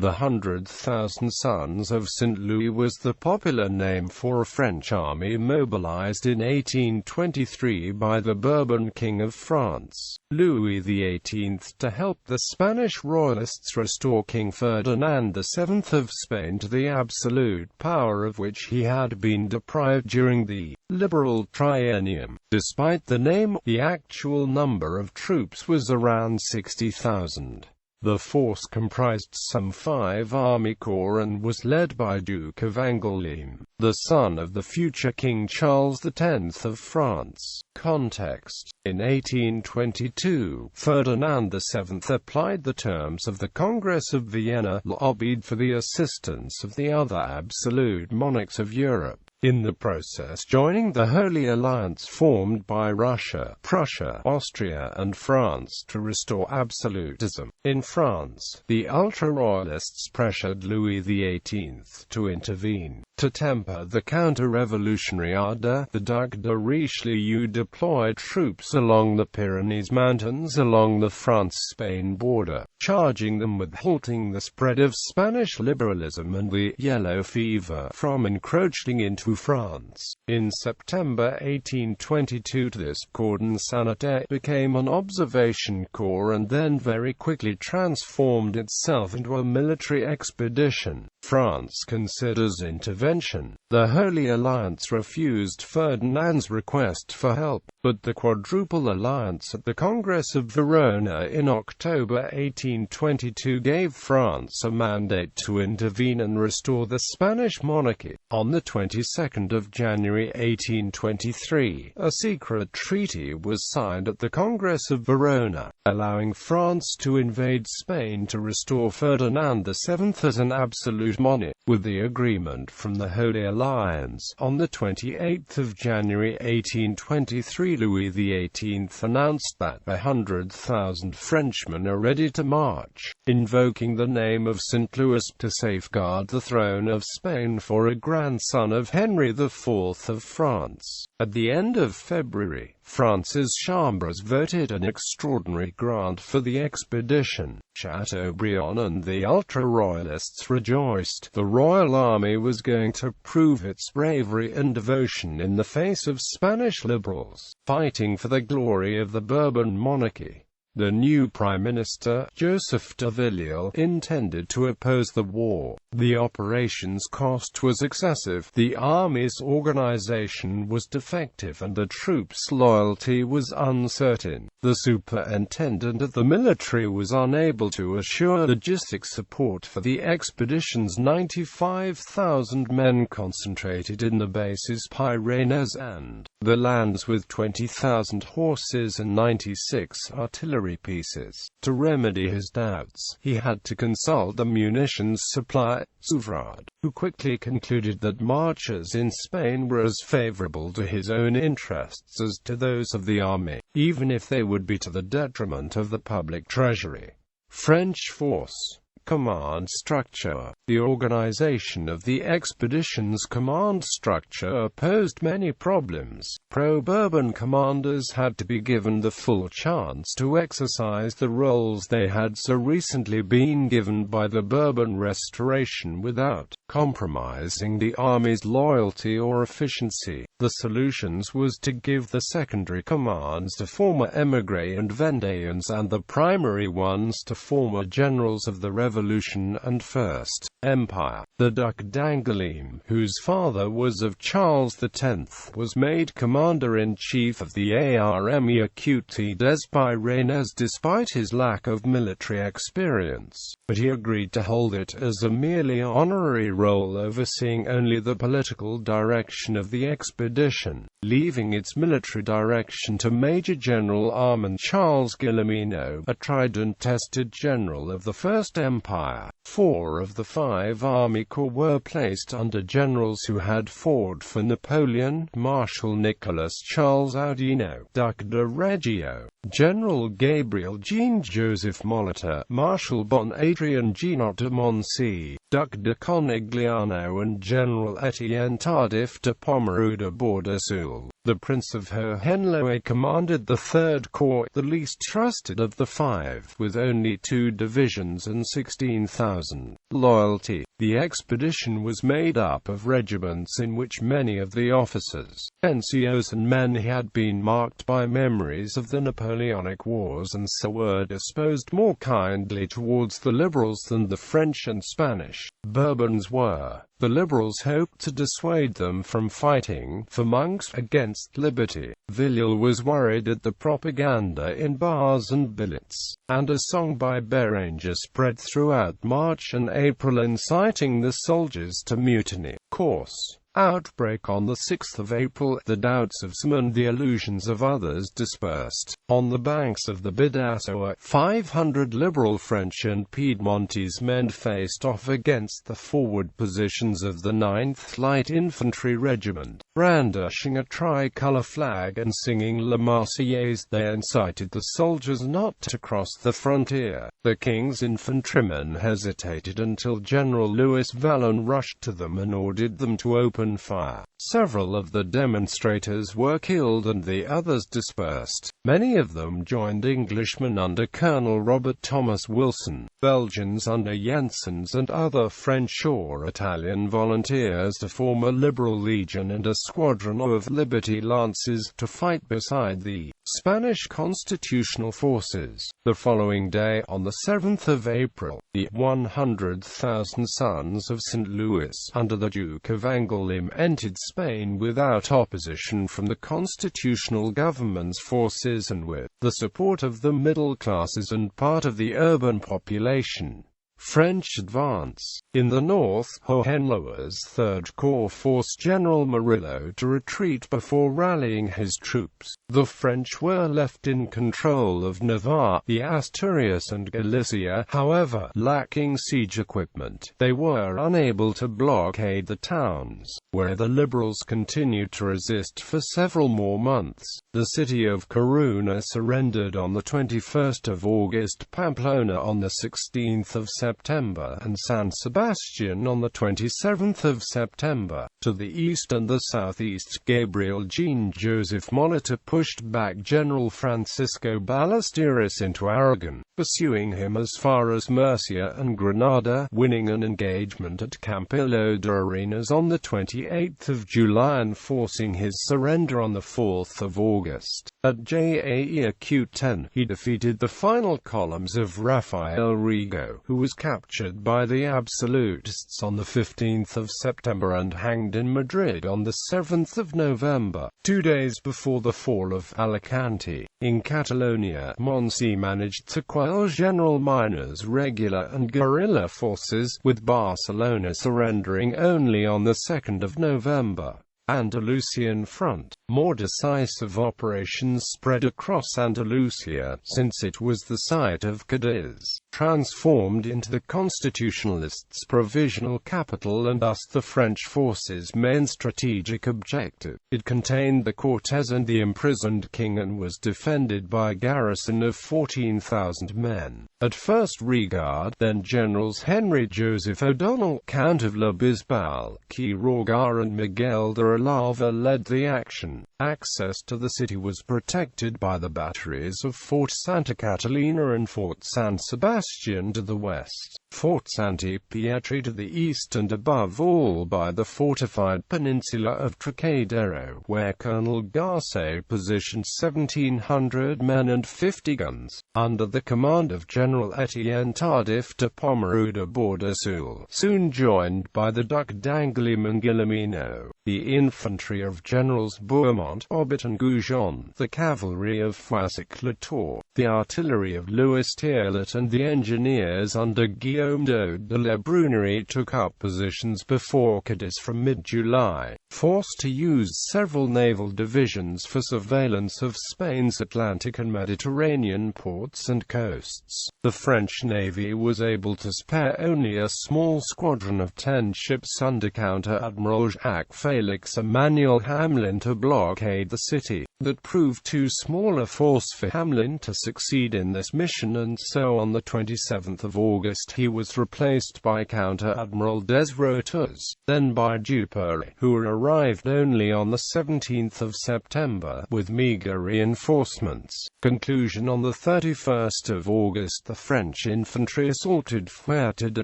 The 100,000 Sons of St. Louis was the popular name for a French army mobilized in 1823 by the Bourbon King of France, Louis XVIII, to help the Spanish Royalists restore King Ferdinand VII of Spain to the absolute power of which he had been deprived during the Liberal Triennium. Despite the name, the actual number of troops was around 60,000. The force comprised some 5 army corps and was led by Duke of Angoulême, the son of the future King Charles X of France. Context: in 1822, Ferdinand VII applied the terms of the Congress of Vienna, lobbied for the assistance of the other absolute monarchs of Europe, in the process joining the Holy Alliance formed by Russia, Prussia, Austria and France to restore absolutism. In France, the ultra-royalists pressured Louis XVIII to intervene. To temper the counter-revolutionary ardor, the Duc de Richelieu deployed troops along the Pyrenees Mountains along the France-Spain border, charging them with halting the spread of Spanish liberalism and the yellow fever from encroaching into France. In September 1822, this cordon sanitaire became an observation corps and then very quickly transformed itself into a military expedition. France considers intervention. The Holy Alliance refused Ferdinand's request for help, but the Quadruple Alliance at the Congress of Verona in October 1822 gave France a mandate to intervene and restore the Spanish monarchy. On the 22nd of January 1823, a secret treaty was signed at the Congress of Verona, allowing France to invade Spain to restore Ferdinand VII as an absolute monarch. With the agreement from the Holy Alliance, on the 28th of January 1823, Louis XVIII announced that 100,000 Frenchmen are ready to march, invoking the name of St. Louis to safeguard the throne of Spain for a grandson of Henry IV of France. At the end of February, France's Chambres voted an extraordinary grant for the expedition. Chateaubriand and the ultra-royalists rejoiced. The royal army was going to prove its bravery and devotion in the face of Spanish liberals, fighting for the glory of the Bourbon monarchy. The new Prime Minister, Joseph de Villiers, intended to oppose the war. The operation's cost was excessive, the army's organization was defective and the troops' loyalty was uncertain. The superintendent of the military was unable to assure logistic support for the expedition's 95,000 men concentrated in the bases Pyrenees and the lands with 20,000 horses and 96 artillery pieces. To remedy his doubts, he had to consult the munitions supply, Souvrade, who quickly concluded that marches in Spain were as favorable to his own interests as to those of the army, even if they would be to the detriment of the public treasury. French force command structure. The organization of the expedition's command structure posed many problems. Pro-Bourbon commanders had to be given the full chance to exercise the roles they had so recently been given by the Bourbon Restoration without compromising the army's loyalty or efficiency. The solutions was to give the secondary commands to former émigrés and Vendéens and the primary ones to former generals of the Revolution and First Empire. The Duc d'Angoulême, whose father was of Charles X, was made commander-in-chief of the armée acute des Pyrénées despite his lack of military experience, but he agreed to hold it as a merely honorary role overseeing only the political direction of the expedition, leaving its military direction to Major General Armand Charles Guillemino, a tried-and-tested general of the First Empire. 4 of the 5 army corps were placed under generals who had fought for Napoleon: Marshal Nicolas Charles Oudinot, Duc de Reggio, General Gabriel Jean-Joseph Molitor, Marshal Bon-Adrien Ginot de Moncey, Duc de Conigliano and General Etienne Tardif de Pomereux de Bourdesul. The Prince of Hohenlohe commanded the Third Corps, the least trusted of the five, with only 2 divisions and 16,000 loyalty. The expedition was made up of regiments in which many of the officers, NCOs and men had been marked by memories of the Napoleonic Wars and so were disposed more kindly towards the Liberals than the French and Spanish Bourbons were. The Liberals hoped to dissuade them from fighting for monks against liberty. Villèle was worried at the propaganda in bars and billets, and a song by Béranger spread throughout March and April inciting the soldiers to mutiny. Course outbreak on the 6th of April, the doubts of some and the illusions of others dispersed. On the banks of the Bidassoa, 500 Liberal French and Piedmontese men faced off against the forward positions of the 9th Light Infantry Regiment. Brandishing a tricolour flag and singing La Marseillaise, they incited the soldiers not to cross the frontier. The king's infantrymen hesitated until General Louis Vallon rushed to them and ordered them to open fire. Several of the demonstrators were killed and the others dispersed. Many of them joined Englishmen under Colonel Robert Thomas Wilson, Belgians under Jenssens and other French or Italian volunteers to form a Liberal Legion and a squadron of Liberty Lancers to fight beside the Spanish constitutional forces. The following day, on the 7th of April, the 100,000 sons of St. Louis, under the Duke of Angoulême, entered Spain without opposition from the constitutional government's forces and with the support of the middle classes and part of the urban population. French advance. In the north, Hohenlohe's Third Corps forced General Murillo to retreat before rallying his troops. The French were left in control of Navarre, the Asturias and Galicia. However, lacking siege equipment, they were unable to blockade the towns, where the Liberals continued to resist for several more months. The city of Corunna surrendered on the 21st of August, Pamplona on the 16th of September, and San Sebastian on the 27th of September. To the east and the southeast, Gabriel Jean-Joseph Molitor pushed back General Francisco Ballesteros into Aragon, pursuing him as far as Murcia and Granada, winning an engagement at Campillo de Arenas on the 28th of July and forcing his surrender on the 4th of August. At Jaéquen, he defeated the final columns of Rafael Rigo, who was captured by the absolutists on the 15th of September and hanged in Madrid on the 7th of November. 2 days before the fall of Alicante, in Catalonia, Montse managed to quell General Miner's regular and guerrilla forces, with Barcelona surrendering only on the 2nd of November. Andalusian front. More decisive operations spread across Andalusia, since it was the site of Cadiz, transformed into the Constitutionalists' provisional capital and thus the French forces' main strategic objective. It contained the Cortes and the imprisoned king and was defended by a garrison of 14,000 men. At first regard, then Generals Henry Joseph O'Donnell, Count of La Bisbal, Quiroga and Miguel de Alava led the action. Access to the city was protected by the batteries of Fort Santa Catalina and Fort San Sebastian to the west, Fort Santi Pietri to the east and above all by the fortified peninsula of Trocadero, where Colonel Garce positioned 1,700 men and 50 guns, under the command of General Etienne Tardif de Pomereux de Bordeaux, soon joined by the Duc d'Angoulême and Guillemino, the infantry of Generals Bourmont, Aubert and Goujon, the cavalry of Foissac-Latour, the artillery of Louis Tierlet and the engineers under Guillaume de la Brunerie took up positions before Cadiz from mid-July, forced to use several naval divisions for surveillance of Spain's Atlantic and Mediterranean ports and coasts. The French Navy was able to spare only a small squadron of 10 ships under Counter-Admiral Jacques Félix Emmanuel Hamelin to blockade the city. That proved too small a force for Hamelin to succeed in this mission, and so on the 27th of August he was replaced by Counter-Admiral Desroches, then by Duperrey, who arrived only on the 17th of September, with meagre reinforcements. Conclusion: on the 31st of August the French infantry assaulted Fuerte de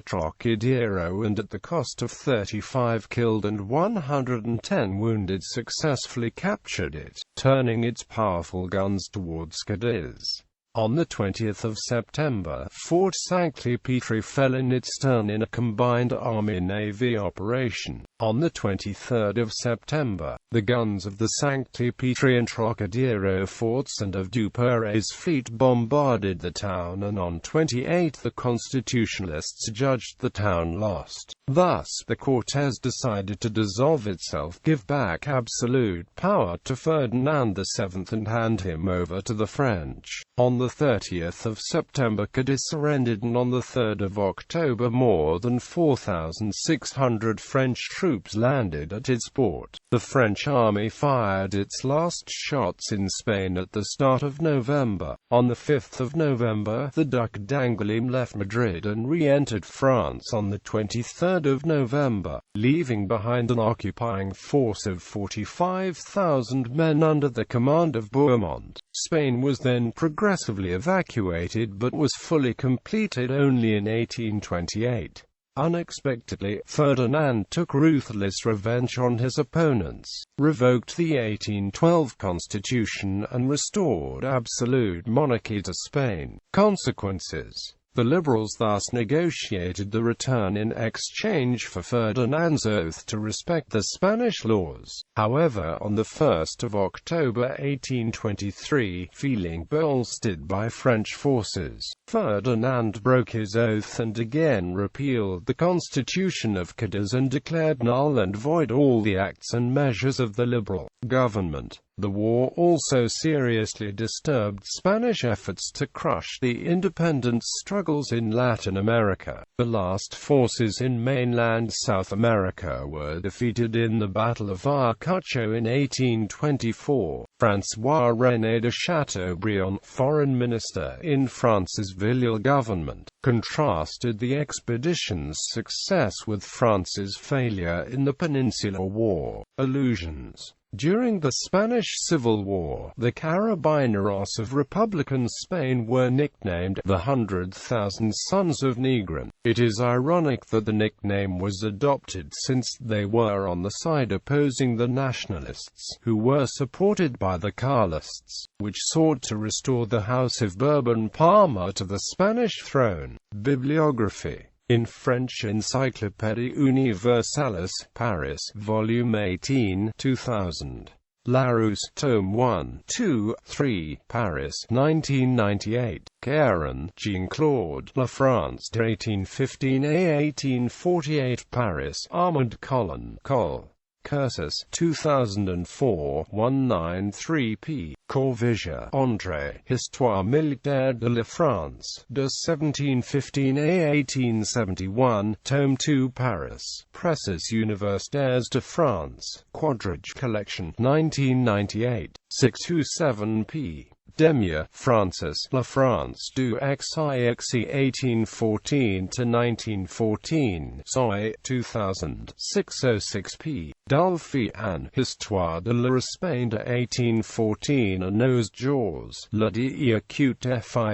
Trocadero and at the cost of 35 killed and 110 wounded successfully captured it, turning its powerful guns towards Cadiz. On the 20th of September, Fort Sancti-Petri fell in its turn in a combined Army-Navy operation. On the 23rd of September, the guns of the Sancti-Petri and Trocadero forts and of Duperrey's fleet bombarded the town, and on 28 the Constitutionalists judged the town lost. Thus, the Cortes decided to dissolve itself, give back absolute power to Ferdinand VII and hand him over to the French. On the 30th of September Cadiz surrendered, and on the 3rd of October more than 4,600 French troops landed at its port. The French army fired its last shots in Spain at the start of November. On the 5th of November, the Duke of Angoulême left Madrid and re-entered France on the 23rd of November, leaving behind an occupying force of 45,000 men under the command of Bourmont. Spain was then progressively evacuated but was fully completed only in 1828. Unexpectedly, Ferdinand took ruthless revenge on his opponents, revoked the 1812 constitution, and restored absolute monarchy to Spain. Consequences: the Liberals thus negotiated the return in exchange for Ferdinand's oath to respect the Spanish laws. However, on the 1st of October 1823, feeling bolstered by French forces, Ferdinand broke his oath and again repealed the Constitution of Cadiz and declared null and void all the acts and measures of the Liberal government. The war also seriously disturbed Spanish efforts to crush the independence struggles in Latin America. The last forces in mainland South America were defeated in the Battle of Ayacucho in 1824. François René de Chateaubriand, foreign minister in France's Villèle government, contrasted the expedition's success with France's failure in the Peninsular War. Allusions. During the Spanish Civil War, the Carabineros of Republican Spain were nicknamed the 100,000 Sons of Negrin. It is ironic that the nickname was adopted since they were on the side opposing the Nationalists, who were supported by the Carlists, which sought to restore the House of Bourbon-Parma to the Spanish throne. Bibliography. In French Encyclopédie Universalis, Paris, Volume 18, 2000. Larousse, Tome 1, 2, 3, Paris, 1998. Caron, Jean-Claude, La France de 1815 à 1848, Paris, Armand Colin, Col. Cursus, 2004, 193p. Corvisia, André, Histoire militaire de la France, de 1715 à 1871, Tome 2, Paris, Presses Universitaires de France, Quadrige Collection, 1998, 627p. Demieux, Francis, La France du XVIII 1814–1914, Soy, 2000, 606p. Dalphy, Anne, Histoire de l'Espagne de 1814 à nos jours, Le défi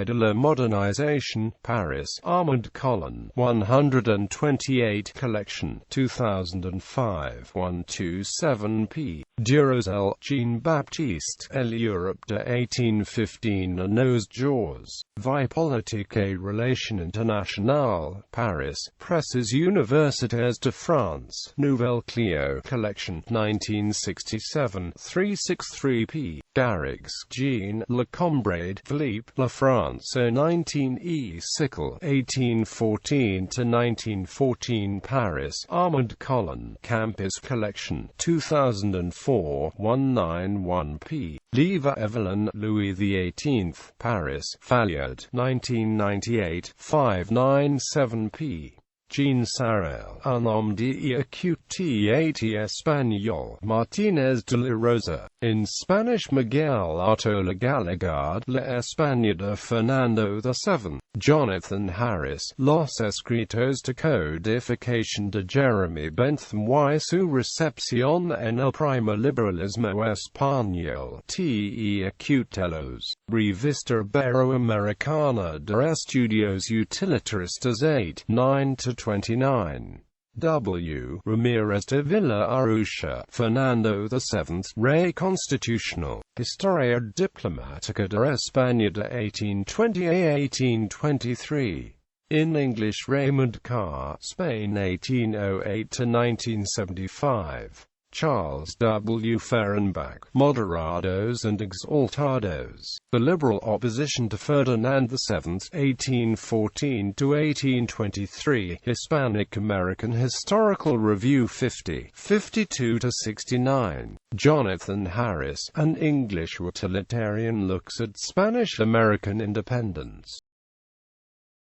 de la modernisation, Paris, Armand Colin, 128 Collection, 2005, 127p. Durosel, Jean-Baptiste, L'Europe de 1815 à nos jours, Vie politique et relations internationales, Paris, Presses Universitaires de France, Nouvelle Clio, Collection, 1967, 363p. Garrigues, Jean, Le Combrade, Philippe, La France au 19e siècle, 1814–1914, Paris, Armand Colin, Campus Collection, 2004, 191p. Lever Evelyn, Louis XVIII, Paris, Fayard, 1998, 597p. Jean Sarel, un homme d'Écoute espagnol, Martínez de la Rosa. In Spanish, Miguel Artola Gallegard, La España de Fernando VII. Jonathan Harris, Los Escritos de Codificación de Jeremy Bentham y su recepción en el primer liberalismo español, Te Acutelos. Revista Iberoamericana de Estudios Utilitaristas 8, 9-29. W. Ramirez de Villa Arauxa, Fernando VII, Rey Constitucional, Historia Diplomática de España de 1820 a 1823. In English, Raymond Carr, Spain 1808-1975. Charles W. Fehrenbach, Moderados and Exaltados. The Liberal Opposition to Ferdinand VII, 1814-1823, Hispanic American Historical Review 50, 52-69. Jonathan Harris, An English Utilitarian Looks at Spanish American Independence.